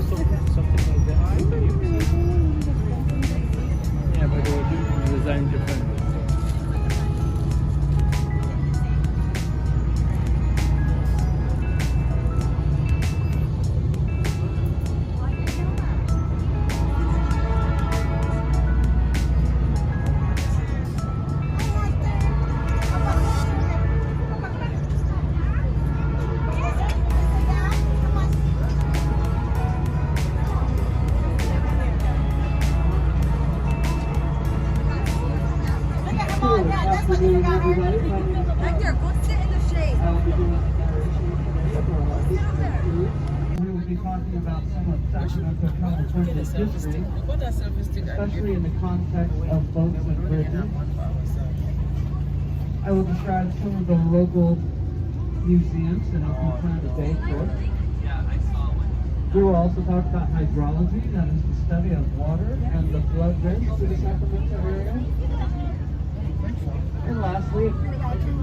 something like that. Yeah, but they were designed differently. Hector, go sit in the shade. We will be talking about some of Sacramento, California's history, especially in the context of boats and bridges. I will describe some of the local museums and open plan today for. We will also talk about hydrology, that is the study of water and the flood risk to the Sacramento area. And lastly,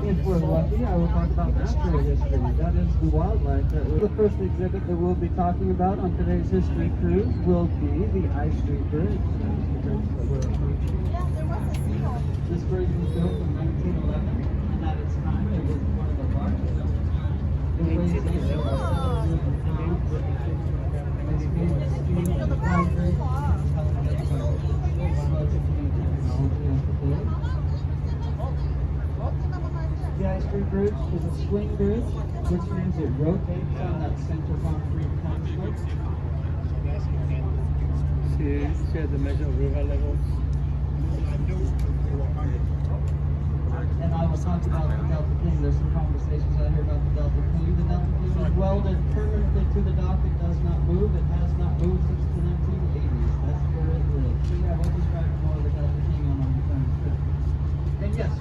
if we're lucky, I will talk about natural history. That is the wildlife. The first exhibit that we'll be talking about on today's history cruise will be the I Street Bridge. That is the bridge that we're approaching. This bridge was built in 1911, and at its time it was one of the largest at the time. It weighs 8,000 pounds. It's made of steel and concrete. The I Street Bridge is a swing bridge, which means it rotates on that center concrete construct. See at the measure of river levels. And I will talk about the Delta King. There's some conversations out here about the Delta King. The Delta King is welded permanently to the dock. It does not move. It has not moved since the 1980s. That's where it lives. So yeah, we'll describe more of the Delta King on our return trip. And yes,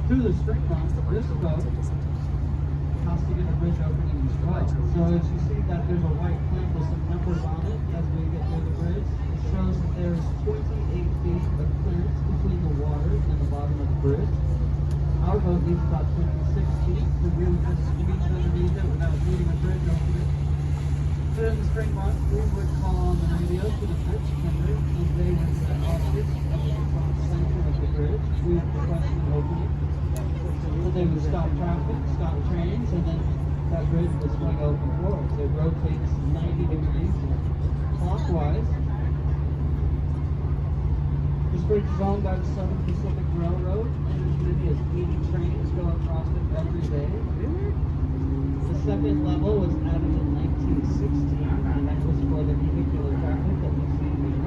through the spring months, this boat has to get a bridge opening as well. So as you see that there's a white plank with some numbers on it as we get through the bridge, it shows that there's 28 feet of clearance between the water and the bottom of the bridge. Our boat needs about 26 feet to really just squeeze underneath it without needing a bridge opening. During the spring months, we would call on the radio to the bridge tender, and they would set officers up in the front center of the bridge. We would request an opening. So they would stop traffic, stop trains, and then that bridge would swing open for us. It rotates 90 degrees clockwise. This bridge is owned by the Southern Pacific Railroad, and as many as 80 trains go across it every day. The second level was added in 1916, and that was for the vehicular traffic that we see here.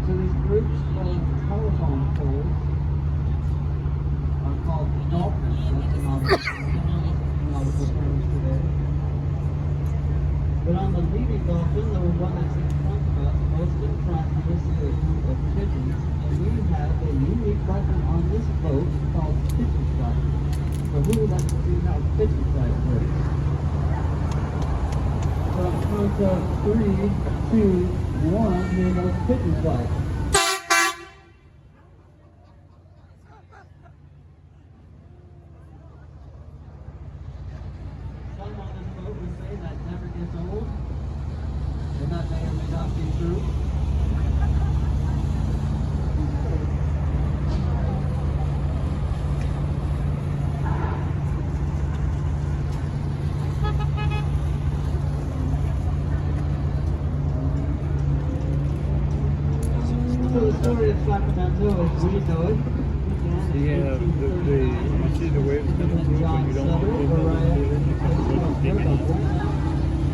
So these groups of telephone poles are called dolphins. That's the nautical terms today. But on the leading dolphin, there was one that's in front of us, most in front of this is a group of pigeons, and we have a unique weapon on this boat called pigeon flight. So who would like to see how pigeon flight works? So on the count of 3, 2, 1, here goes pigeon flight. Some on this boat would say that never gets old, and that may or may not be true. So the story of Sacramento, as we know it, Yeah, you see the waves coming through, but you don't want to go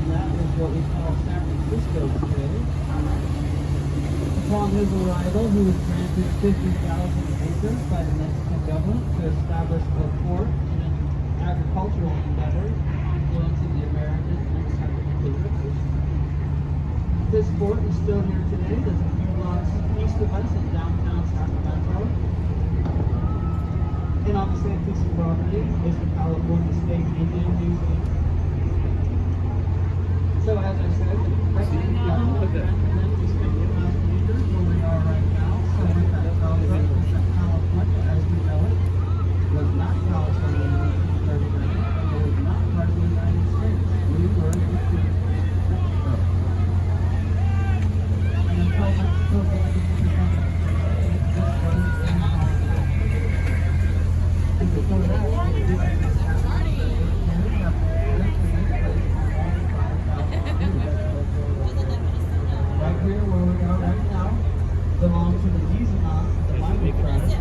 that is what we call San Francisco today. Upon his arrival, he was granted 50,000 acres by the Mexican government to establish a port and an agricultural endeavor influencing the American and Sacramento Rivers. This port is still here today. There's a few blocks east of us in downtown Sacramento. And on the same piece of property is the California State Indian Museum. So as I said, right now we've got 150 miles per liter where we are right now. So what that tells us is that California, as we know it, was not California in 1839. It was not part of the United States. We were between Mexico. And until Mexico gained independence, this was in California. And before that, we didn't have right here where we are right now belongs to the Gizonot, the mining tribe.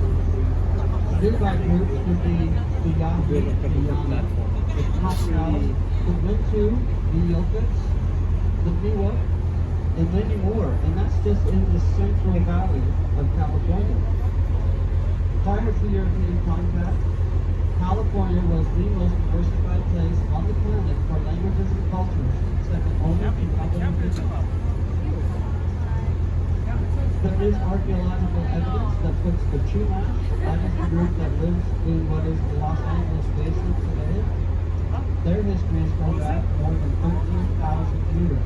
Nearby groups would be the Yahoo, the Pascals, the Wintu, the Yokuts, the Miwok, and many more. And that's just in the Central Valley of California. Prior to European contact, California was the most diversified place on the planet for languages and cultures, second only to Papua. There is archaeological evidence that puts the Chumash, that is the group that lives in what is the Los Angeles Basin today. Their histories go back more than 13,000 years.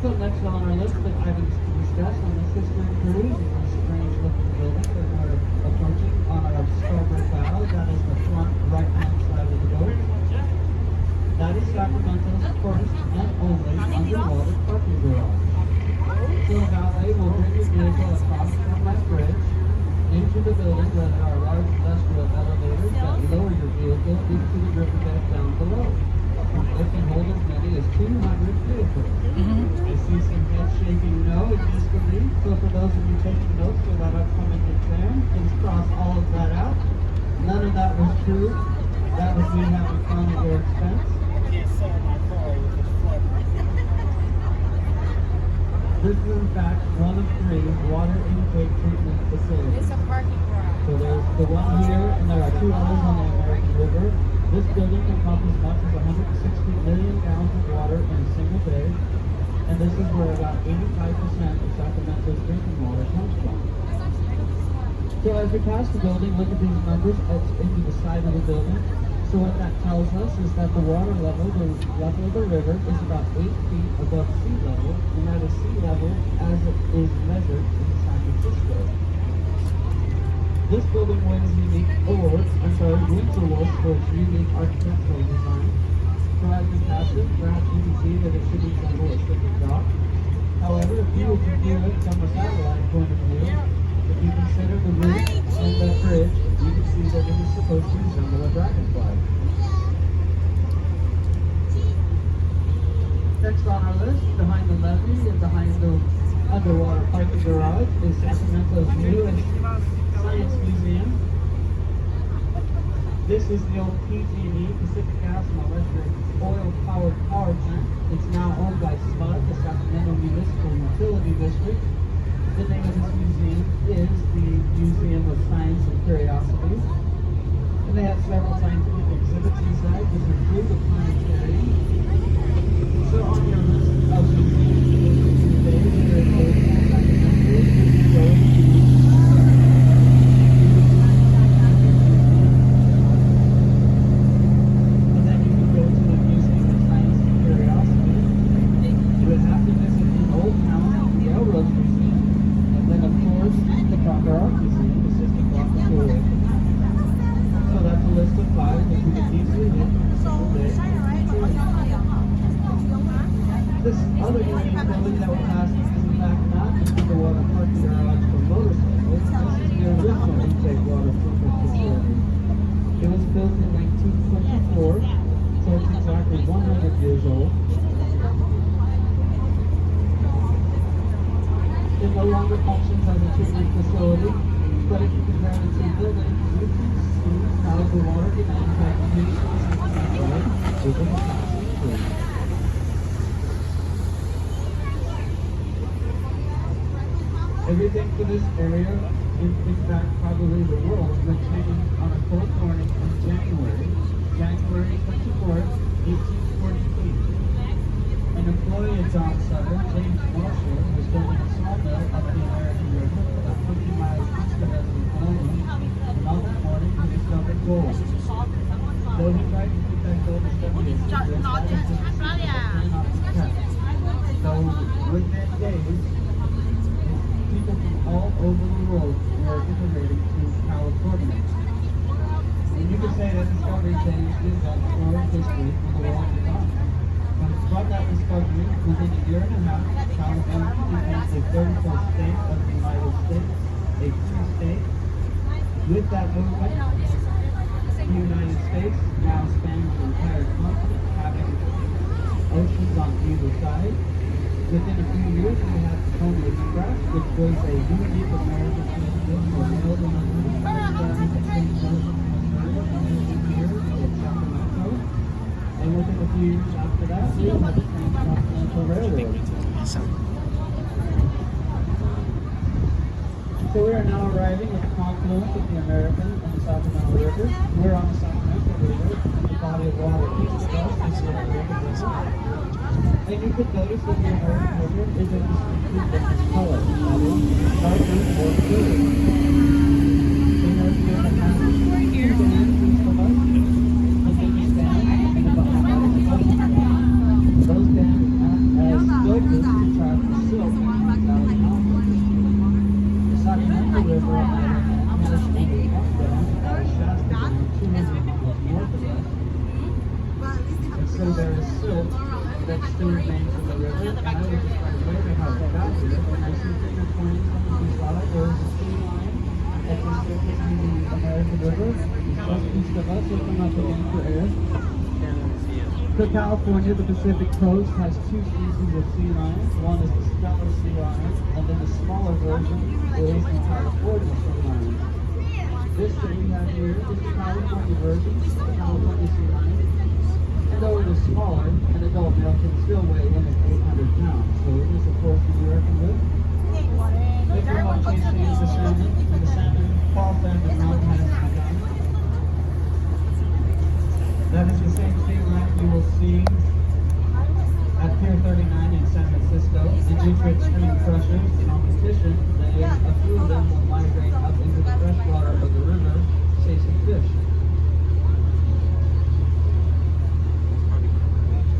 So next on our list of items to discuss on this history cruise is a strange looking building that we're approaching on our starboard bow. That is the front right hand side of the boat. That is Sacramento's first and only underwater parking garage. So the valet will bring your vehicle across from that bridge into the building where there are large industrial elevators that lower your vehicle into the riverbed down below. It can hold as many as 200 vehicles. I see some head shaking no immediately. So for those of you taking notes for that upcoming exam, please cross all of that out. None of that was true. That was me having fun at your expense. This is in fact one of 3 water intake treatment facilities. It's a parking garage. So there's the one here, and there are 2 others on the American River. This building can pump as much as 160 million gallons of water in a single day, and this is where about 85% of Sacramento's drinking water comes from. So as we pass the building, look at these numbers etched into the side of the building. So what that tells us is that the water level, the level of the river, is about 8 feet above sea level, and that is sea level as it is measured in San Francisco. This building wins wins awards for its unique architectural design. So as we pass it, perhaps you can see that it should resemble a shipping dock. However, if you were to view it from a satellite point of view, if you consider the roof and the bridge, you can see that it is supposed to resemble a dragonfly. Next on our list, behind the levee and behind the underwater parking garage, is Sacramento's newest Science Museum. This is the old PG&E, Pacific Gas and Electric oil-powered power plant. It's now owned by SMUD, the Sacramento Municipal Utility District. The name of this museum is the Museum of Science and Curiosities. And they have several scientific exhibits inside, which include the planetarium. So on your list of museums today, there is Old Sacramento. And then you can go to the Museum of Science and Curiosities. You would have to visit the Old Town Railroad Museum. And then, of course, the Proper Art Museum is just a block or 2 away. So that's a list of 5 that you can easily hit in a single day. This other unique building that we're passing is in fact not an underwater parking garage for motorcycles. This is the original intake water treatment facility. It was built in 1924, so it's exactly 100 years old. It no longer functions as a treatment facility, but if you compare the 2 buildings, you can see how the water demand contributions over the past century. Everything for this area, in fact probably the world, went changed on a cold morning in January 24th, 1843. An employee at John Sutter, James Marshall, was building a sawmill up the American River about 50 miles east of Oklahoma, and on that morning he discovered gold. over the world were immigrating to California. And you could say that discovery changed the event or history of the world at the time. But from that discovery, within a year and a half, California became the 34th state of the United States, a free state. With that movement, the United States now spans the entire continent, having oceans on either side. Within a few years, we had the Pony Express, which was a unique American initiative for rail delivery starting at St. Joseph, Missouri, here in Sacramento. And within a few years after that, we had the Transcontinental Railroad. So we are now arriving at the confluence of the American and the Sacramento River. We're on the Sacramento River, and the body of water east of us is the American River. And you could notice that the American River is a distinctly different color, that is, darker or clearer. The American River has two dams east of us, the biggest dam and the Bahamas Ocean. Those dams act as filters to trap the silt out of the mountains. The Sacramento River, on the other hand, has only one dam, that is Shasta Dam, 200 miles north of us. And so there is silt that still remains in the river, and I was just trying to wonder how it got here. And I see finger pointing on the slide. There is a sea line that is taking the American River, just east of us, looking up again for air. For California, the Pacific coast has two species of sea lions. One is the Stellar sea lion, and then the smaller version is the California sea lion. This that we have here is the California version, the California sea lion. And though it is smaller, an adult male can still weigh in at 800 pounds. So it is, of course, the American River. If you're watching the salmon, and the salmon fall down the mountain has begun. That is the same sea lion you will see at Pier 39 in San Francisco. And due to extreme pressures and competition, a few of them will migrate up into the freshwater of the river, chasing fish.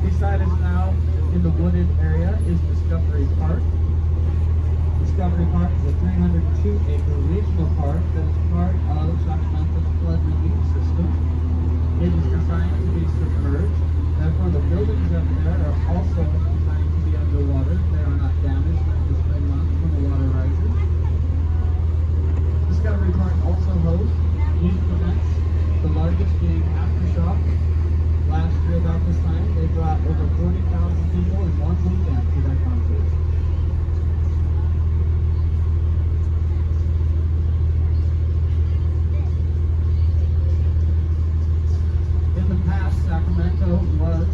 Beside us now, in the wooded area, is Discovery Park. Discovery Park is a 302-acre regional park that is part of Sacramento's flood relief system. It is designed to be submerged. Therefore, the buildings up there are also designed to be underwater. They are not damaged during the spring months when the water rises. Discovery Park also hosts youth events, the largest being Aftershock. Last year about this time, they brought over 40,000 people in one weekend to that concert. In the past, Sacramento was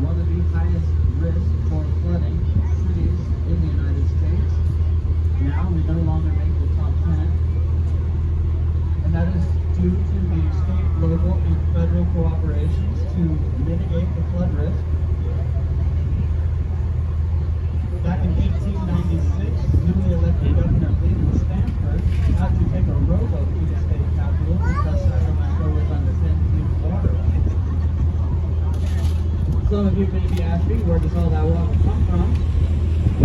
one of the highest risk for flooding cities in the United States. Now we no longer make the top 10. And that is due to the state, local, and federal cooperations to mitigate the flood risk. Back in 1896, newly elected Governor Leland Stanford had to take a rowboat to the state capital because Sacramento was under 10 feet of water. Some of you may be asking, where does all that water come from?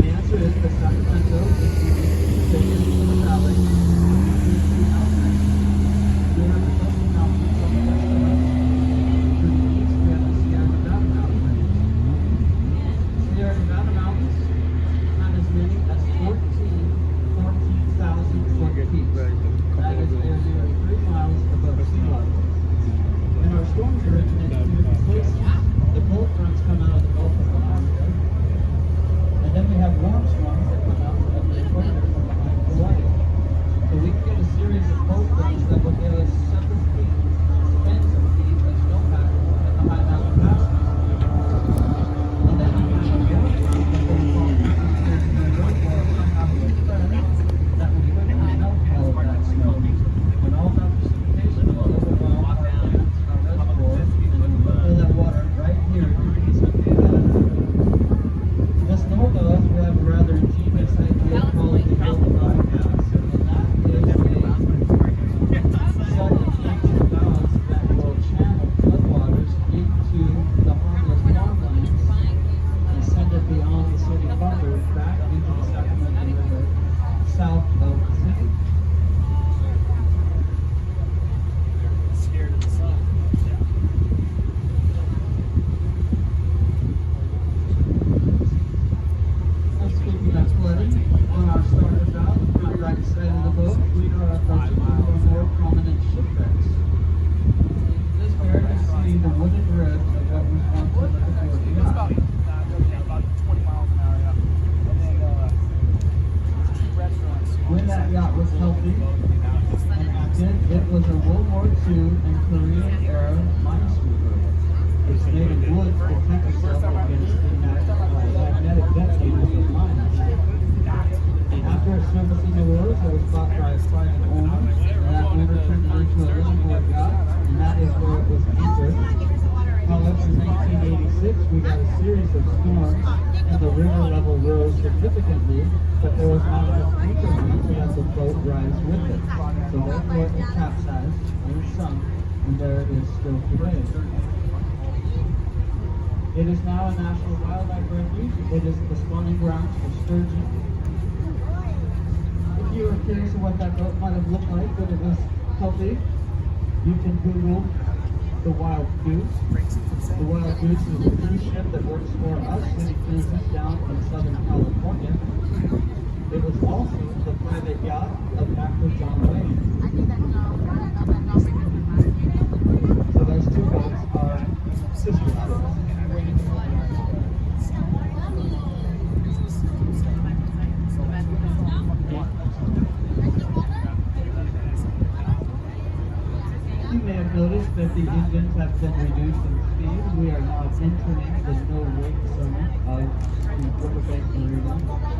The answer is that Sacramento is the biggest valley between two mountains. We have the Coastal Mountains on the west of us. To the east, we have the south of the city. Scared of the sun. Now, speaking of flooding, on our starter route, on the right side of the boat, we are approaching one of our more prominent shipwrecks. This here you see the wooden rib of what was once the It's about 20 miles an hour, yeah. And then two restaurants. When that yacht was healthy and active, it was a World War II and Korean era minesweeper. It's made of wood to protect itself against the magnetic detonators of mines. After its service in the wars, it was bought by a private owner, and that owner turned it into a liveaboard yacht, and that is where it was anchored. However, in 1986, we got a series of storms, and the river level rose significantly, but there was not enough anchor room to let the boat rise with it. So therefore, it capsized and sunk, and there it is still today. It is now a national wildlife refuge. It is the spawning grounds for sturgeon. If you are curious of what that boat might have looked like when it was healthy, you can Google the Wild Goose. The Wild Goose is a cruise ship that works for us, City Cruises, down in Southern California. It was also the private yacht of actor John Wayne. So those two boats are sister ships. You may have noticed that the engines have been reduced in speed. We are now entering the no-wake zone of the riverbank marina.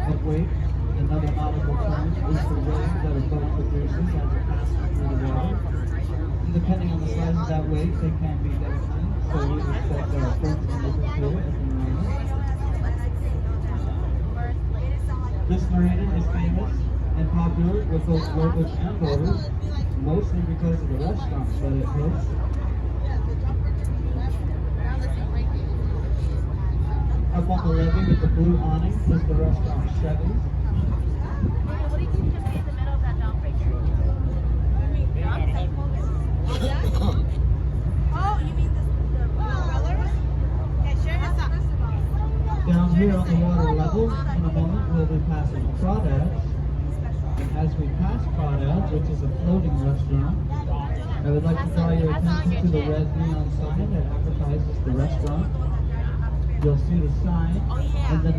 Of wake, another nautical term, is the wave that a boat produces as it passes through the water. And depending on the size of that wave, they can be devastating. So we respect our friends and neighbors here at the marina. This marina is famous and popular with both locals and boaters, mostly because of the restaurants that it hosts. Up on the levee with the blue awning is the restaurant Chevy's. What do you think just in the middle of that dock right there? Oh, you mean the rollers? Yeah, sure. That's not. Down here on the water level, in a moment, we'll be passing Crawdads. And as we pass Crawdads, which is a floating restaurant, I would like to draw your attention to the red neon sign that advertises the restaurant. You'll see the sign, and then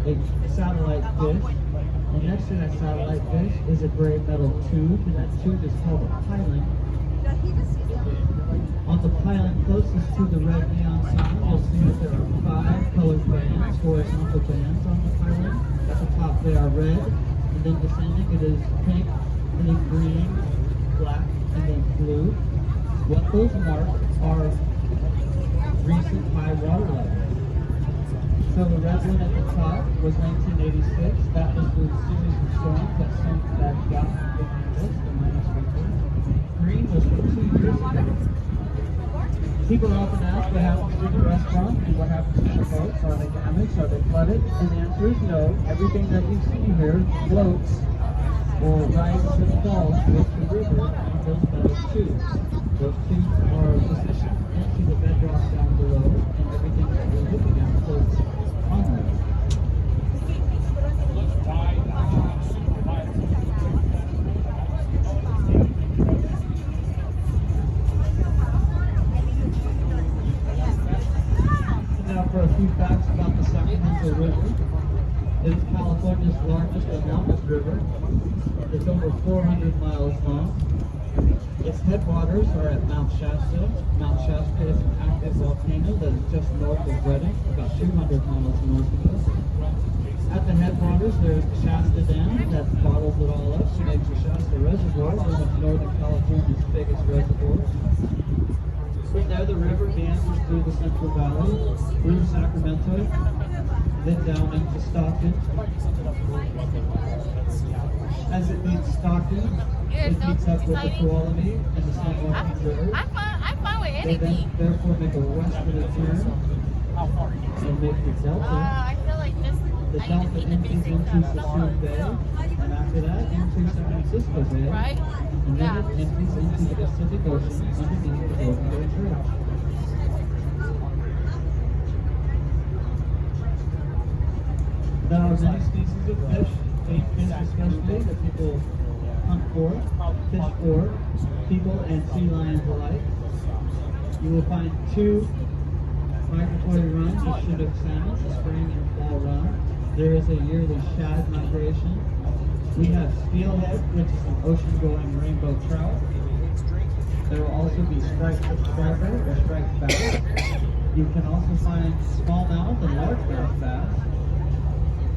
a satellite dish. And next to that satellite dish is a gray metal tube, and that tube is called a piling. On the piling closest to the red neon sign, you'll see that there are 5 colored bands, horizontal bands on the piling. At the top they are red, and then descending it is pink, and then green, black, and then blue. What those mark are recent high water levels. So the red one at the top was 1986. That was the series of storms that sunk that yacht behind us, the minesweeper. Green was from 2 years ago. People often ask what happens to the restaurant and what happens to the boats. Are they damaged? Are they flooded? And the answer is no. Everything that you see here floats or rises and falls with the river in those metal tubes. Those tubes are positioned into the bedrock down below, and everything that we're looking at floats onward. Now for a few facts about the Sacramento River. It is California's largest and longest river. It's over 400 miles long. Its headwaters are at Mount Shasta. Mount Shasta is an active volcano that is just north of Redding, about 200 miles north of us. At the headwaters, there's the Shasta Dam that bottles it all up to make the Shasta Reservoir, one of Northern California's biggest reservoirs. From there, the river meanders through the Central Valley, through Sacramento, then down into Stockton. As it meets Stockton, it meets up with the Tuolumne and the San Joaquin River. I'm fine with They anything. then therefore make a westerly turn and make the Delta. I feel like this. The Delta empties into Sassoon Bay, and after that, into San Francisco Bay, Right? and then Yeah. it empties into the Pacific Ocean underneath the Golden Gate Bridge. There are many species of fish, bait fish especially, that people hunt for, fish for, people and sea lions alike. You will find two migratory runs of Chinook salmon, the spring and fall run. There is a yearly shad migration. We have steelhead, which is an ocean-going rainbow trout. There will also be striped striper or striped bass. You can also find smallmouth and largemouth bass.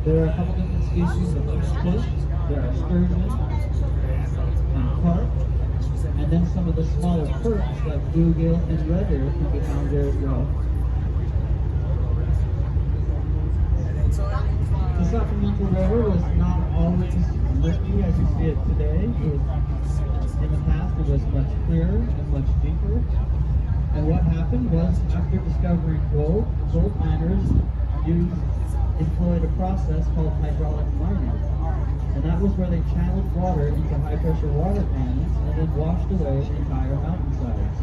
There are a couple different species of fish. There are sturgeon and carp, and then some of the smaller perch like bluegill and red ear can be found there as well. The Sacramento River was not always murky as you see it today. In the past, it was much clearer and much deeper. And what happened was, after discovering gold miners employed a process called hydraulic mining. And that was where they channeled water into high-pressure water cannons and then washed away entire mountainsides.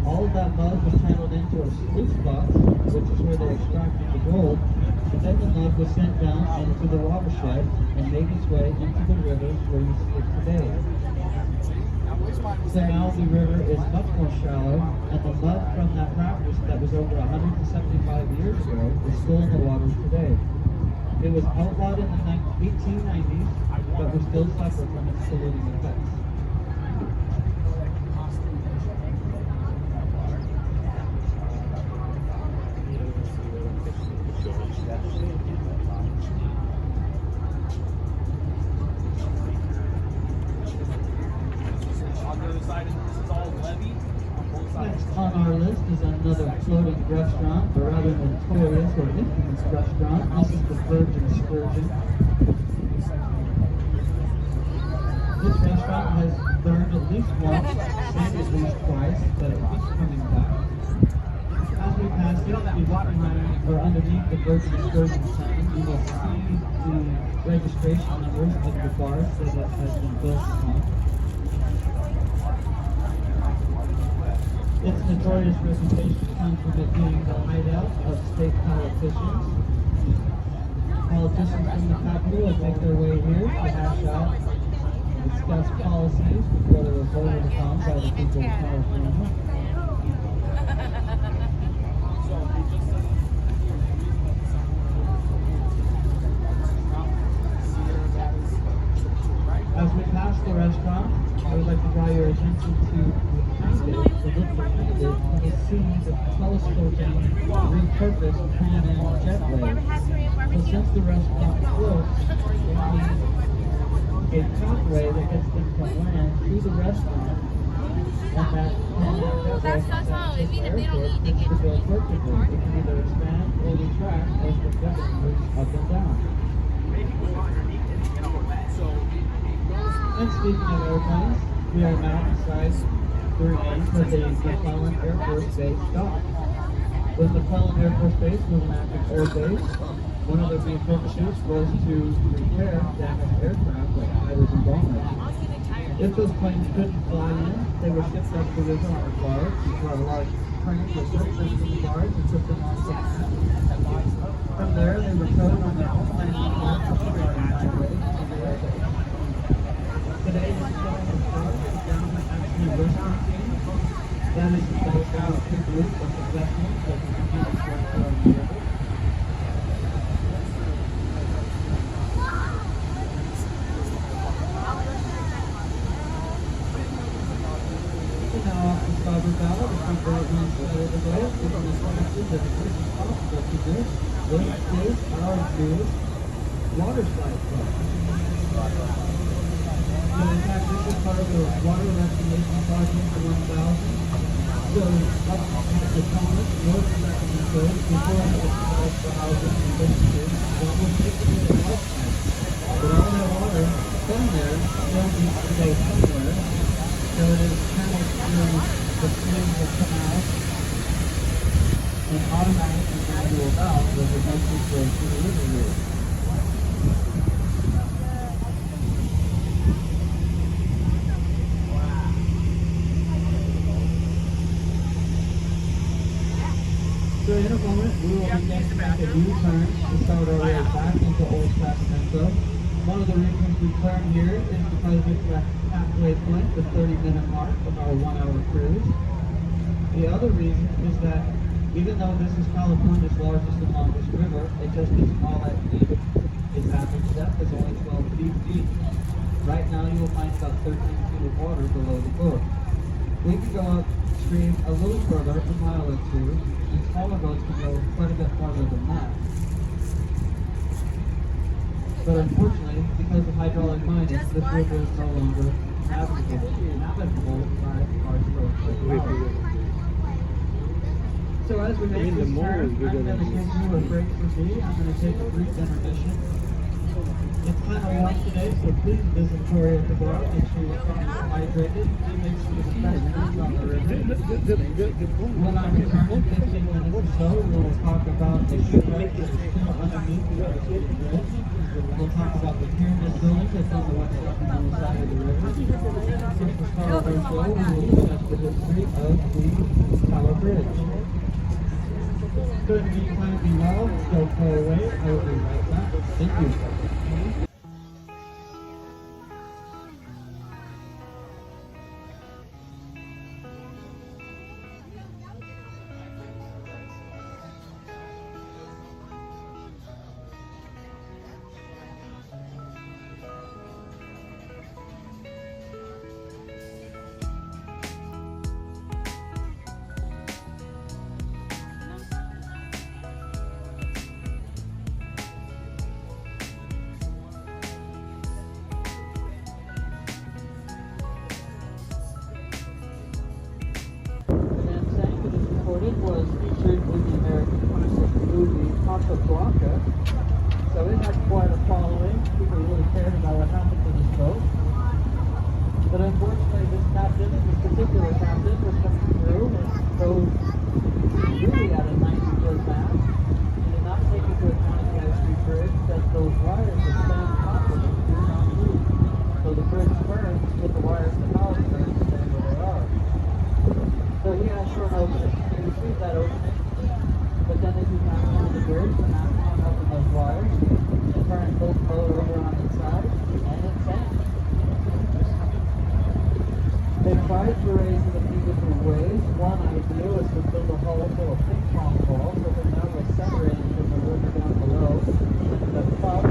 All of that mud was channeled into a sluice box, which is where they extracted the gold. And then the mud was sent down into the watershed and made its way into the rivers where you see it today. So now the river is much more shallow, and the mud from that practice that was over 175 years ago is still in the waters today. It was outlawed in the 1890s, but we still suffer from its polluting effects. Next on our list is another floating restaurant, a rather notorious or infamous restaurant. This is the Virgin Sturgeon. This restaurant has burned at least once, and at least twice, but it keeps coming back. As we pass it, you look behind or underneath the Virgin Sturgeon sign, you will see the registration numbers of the bars that has been built upon. Its notorious reputation comes from it being the hideout of state politicians. Politicians from the capital would make their way here to hash out and discuss policies before they were voted upon by the people of California. As we pass the restaurant, I would like to draw your attention to behind it, you will see the telescoping, repurposed Pan Am jetway. So since the restaurant is closed, it means a pathway that gets them from land to the restaurant, and that Pan Am jetway has access to airport fits the bill perfectly. It can either expand or retract as the weather moves up and down. And speaking of airplanes, we are now inside the remains of the McClellan Air Force Base dock. When McClellan Air Force Base was an active air base, one of their main purposes was to repair damaged aircraft like fighters and bombers. If those planes couldn't fly in, they were shipped up the river on a barge. We brought a large crane with them from the barge and put them on some ships. From there, they were towed on their own landing craft to the highway to the air base. Today, this is going to start with the gentleman actually rescue team. That is composed out of 2 groups of professionals that can compete in the river. Now off the starboard bow, the front bow runs out of the boat, giving us chances as quick as possible to do. This is our newest water slide club. So in fact, this is part of the water reclamation project for 1,000. So up at the Thomas, North Sacramento, before it was developed for housing and businesses, what was basically the health tank. But all that water from there still needs to go somewhere. So it is channeled through the streams that come out and automatic and manual valve that eventually flow through the river route. a U-turn to start our way back into Old Sacramento. One of the reasons we turn here is because it's the halfway point, the 30-minute mark of our 1-hour cruise. The other reason is that even though this is California's largest and longest river, it just isn't all that deep. Its average depth is only 12 feet deep. Right now you will find about 13 feet of water below the boat. We can go upstream a little further, a mile or two, and smaller boats can go quite a bit farther than that. But unfortunately, because of hydraulic mining, this river is no longer navigable by our boats. So as we make this turn, I'm going to give you a break for me. I'm going to take a brief intermission. It's kind of warm today, so please visit Tori at the bar. Make sure you're hydrated. He makes some of the best foods on the river. When I return in 15 minutes or so, we'll talk about the shipwreck that is still underneath the bridge. We'll talk about the pyramid building that's on the west side of the river. Since the start of our show, we will discuss the history of the Tower Bridge. So in the meantime, be well, don't go away. I will be right back. Thank you. Was featured in the American classic movie Casablanca, so it had quite a following. People really cared about what happened to this boat. But unfortunately, this particular captain was coming through and rode really at a 90-foot mast. He did not take into account the high-speed bridge that those wires that stand on top of it do not move. So the bridge turns with the wires to power turns to stay where they are. So he had a short opening. He received that opening, but then as he got onto the bridge, the mast hung up in those wires, and turned both boat over on its side, and it sank. They tried to raise it a few different ways. One idea was to build a hull full of ping pong balls, so that now was separated from the river down below. The top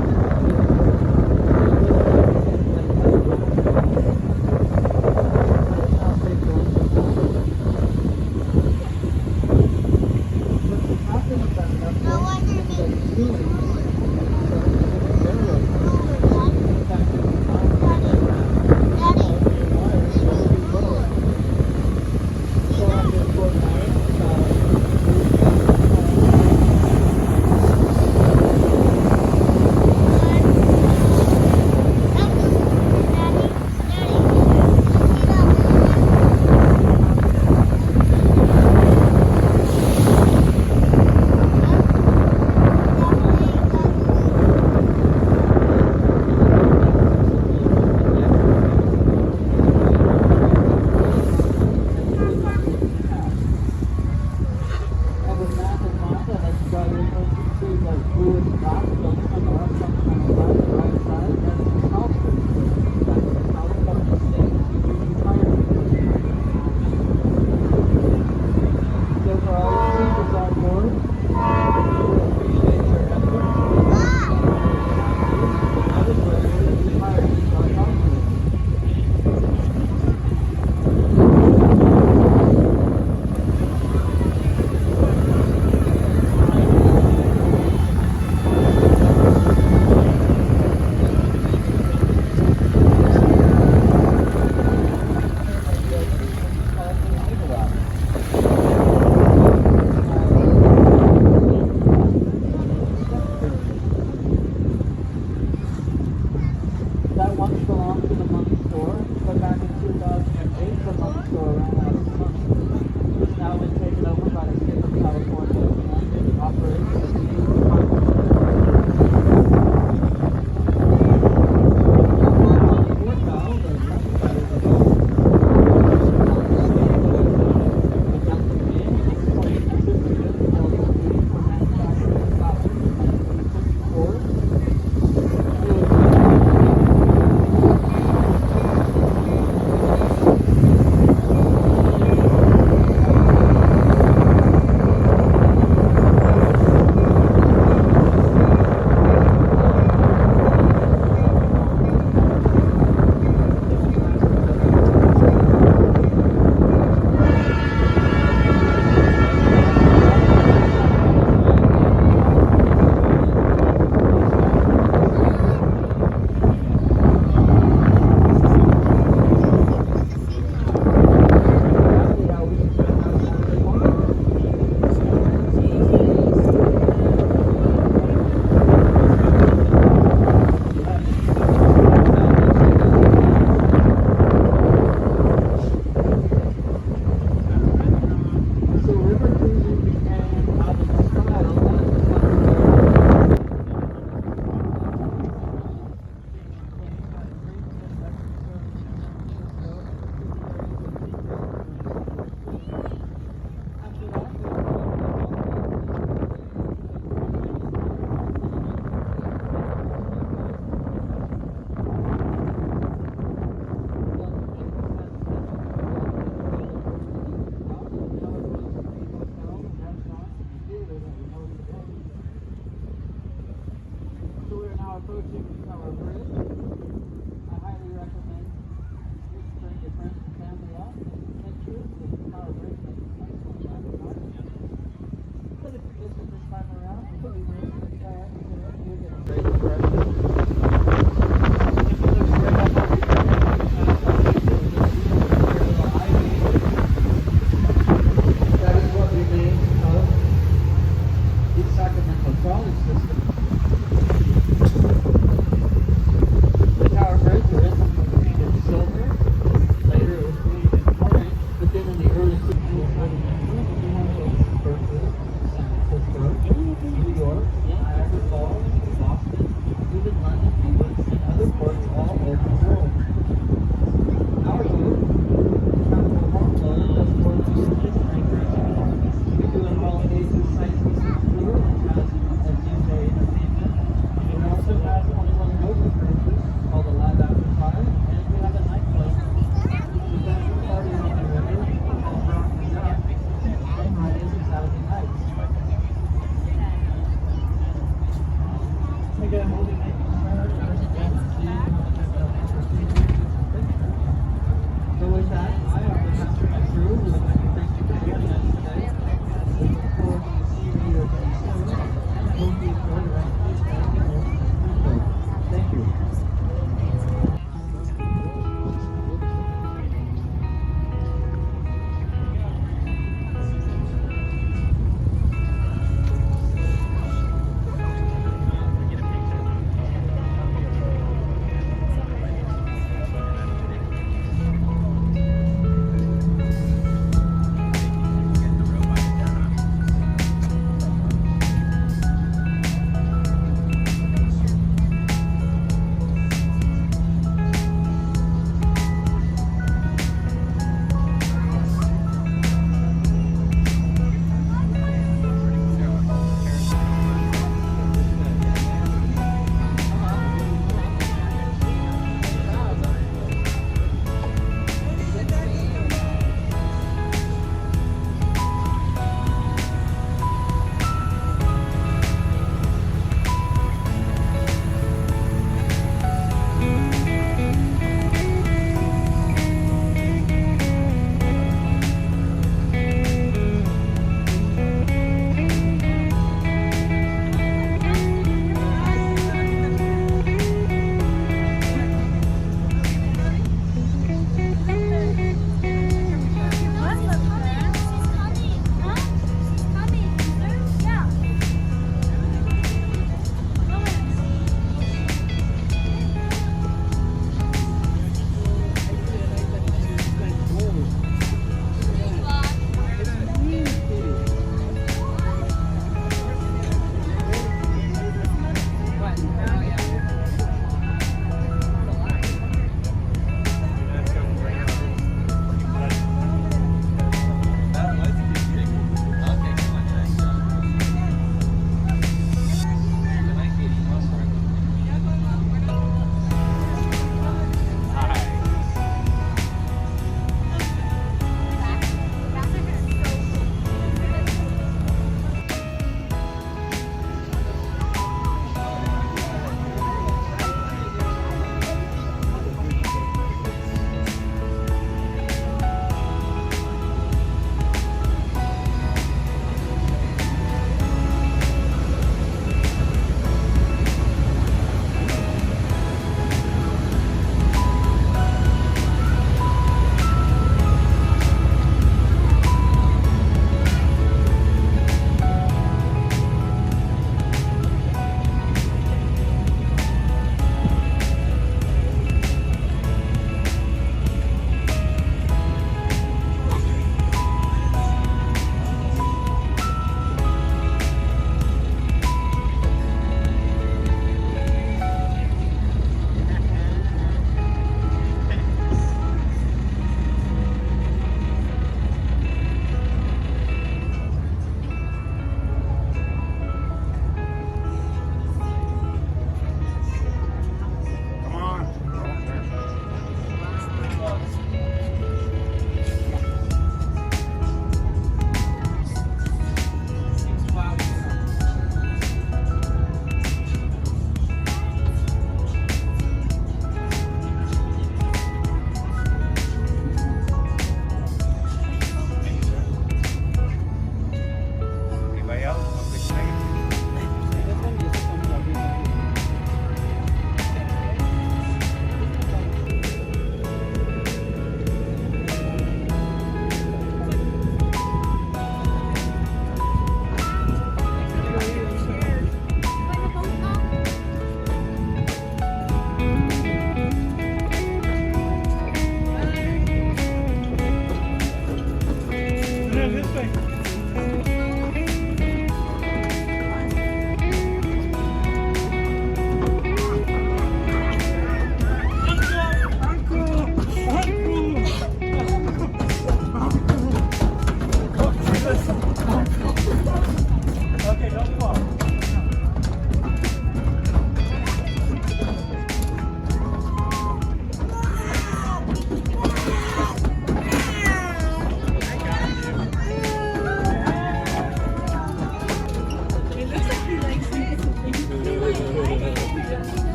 this way.